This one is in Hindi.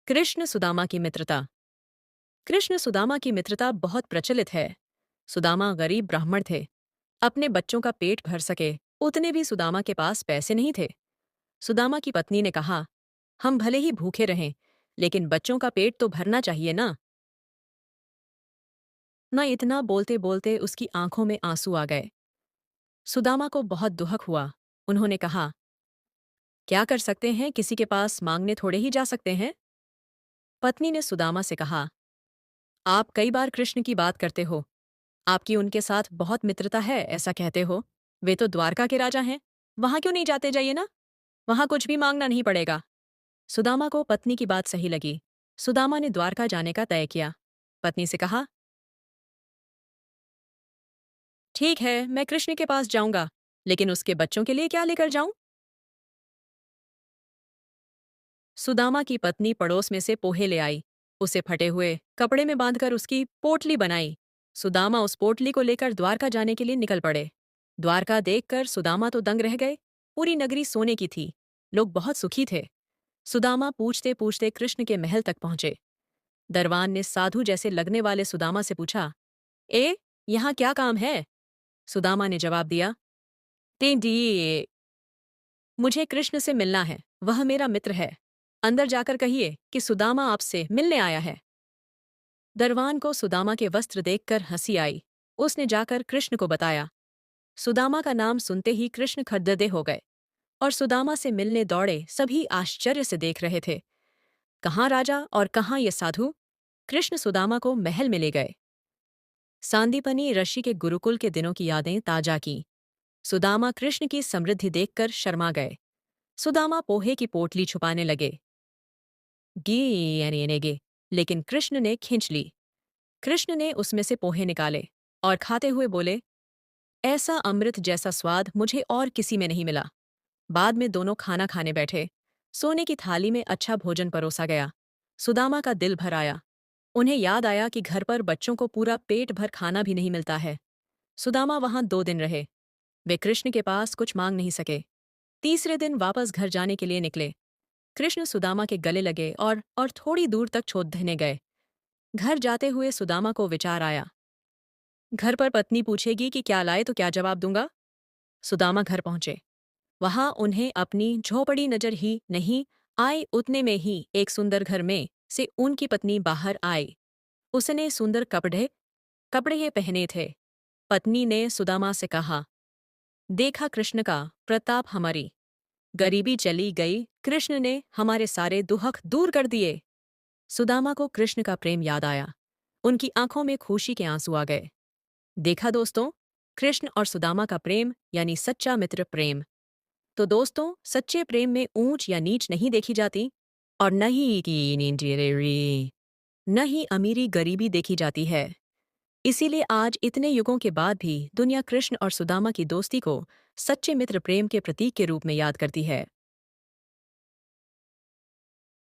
कृष्ण सुदामा की मित्रता। कृष्ण सुदामा की मित्रता बहुत प्रचलित है। सुदामा गरीब ब्राह्मण थे। अपने बच्चों का पेट भर सके उतने भी सुदामा के पास पैसे नहीं थे। सुदामा की पत्नी ने कहा, हम भले ही भूखे रहें, लेकिन बच्चों का पेट तो भरना चाहिए ना। न इतना बोलते बोलते उसकी आंखों में आंसू आ गए। सुदामा को बहुत दुख हुआ। उन्होंने कहा, क्या कर सकते हैं, किसी के पास मांगने थोड़े ही जा सकते हैं। पत्नी ने सुदामा से कहा, आप कई बार कृष्ण की बात करते हो। आपकी उनके साथ बहुत मित्रता है ऐसा कहते हो। वे तो द्वारका के राजा हैं। वहां क्यों नहीं जाते, जाइए ना। वहां कुछ भी मांगना नहीं पड़ेगा। सुदामा को पत्नी की बात सही लगी। सुदामा ने द्वारका जाने का तय किया। पत्नी से कहा, ठीक है, मैं कृष्ण के पास जाऊंगा, लेकिन उसके बच्चों के लिए क्या लेकर जाऊं। सुदामा की पत्नी पड़ोस में से पोहे ले आई। उसे फटे हुए कपड़े में बांधकर उसकी पोटली बनाई। सुदामा उस पोटली को लेकर द्वारका जाने के लिए निकल पड़े। द्वारका देखकर सुदामा तो दंग रह गए। पूरी नगरी सोने की थी। लोग बहुत सुखी थे। सुदामा पूछते पूछते कृष्ण के महल तक पहुंचे। दरवान ने साधु जैसे लगने वाले सुदामा से पूछा, यहाँ क्या काम है। सुदामा ने जवाब दिया, तेंदी, मुझे कृष्ण से मिलना है, वह मेरा मित्र है। अंदर जाकर कहिए कि सुदामा आपसे मिलने आया है। दरवान को सुदामा के वस्त्र देखकर हंसी आई। उसने जाकर कृष्ण को बताया। सुदामा का नाम सुनते ही कृष्ण खद्ददे हो गए और सुदामा से मिलने दौड़े। सभी आश्चर्य से देख रहे थे। कहाँ राजा और कहाँ ये साधु। कृष्ण सुदामा को महल में ले गए। सांदीपनी ऋषि के गुरुकुल के दिनों की यादें ताजा की। सुदामा कृष्ण की समृद्धि देखकर शर्मा गए। सुदामा पोहे की पोटली छुपाने लगे। गे, लेकिन कृष्ण ने खींच ली। कृष्ण ने उसमें से पोहे निकाले और खाते हुए बोले, ऐसा अमृत जैसा स्वाद मुझे और किसी में नहीं मिला। बाद में दोनों खाना खाने बैठे। सोने की थाली में अच्छा भोजन परोसा गया। सुदामा का दिल भर आया। उन्हें याद आया कि घर पर बच्चों को पूरा पेट भर खाना भी नहीं मिलता है। सुदामा वहां 2 दिन रहे। वे कृष्ण के पास कुछ मांग नहीं सके। तीसरे दिन वापस घर जाने के लिए निकले। कृष्ण सुदामा के गले लगे और थोड़ी दूर तक छोड़ने गए। घर जाते हुए सुदामा को विचार आया, घर पर पत्नी पूछेगी कि क्या लाए तो क्या जवाब दूंगा। सुदामा घर पहुंचे। वहां उन्हें अपनी झोपड़ी नजर ही नहीं आई। उतने में ही एक सुंदर घर में से उनकी पत्नी बाहर आई। उसने सुंदर कपड़े कपड़े ये पहने थे। पत्नी ने सुदामा से कहा, देखा कृष्ण का प्रताप, हमारी गरीबी चली गई। कृष्ण ने हमारे सारे दुख दूर कर दिए। सुदामा को कृष्ण का प्रेम याद आया। उनकी आंखों में खुशी के आंसू आ गए। देखा दोस्तों, कृष्ण और सुदामा का प्रेम यानी सच्चा मित्र प्रेम। तो दोस्तों, सच्चे प्रेम में ऊंच या नीच नहीं देखी जाती और न ही अमीरी गरीबी देखी जाती है। इसीलिए आज इतने युगों के बाद भी दुनिया कृष्ण और सुदामा की दोस्ती को सच्चे मित्र प्रेम के प्रतीक के रूप में याद करती है।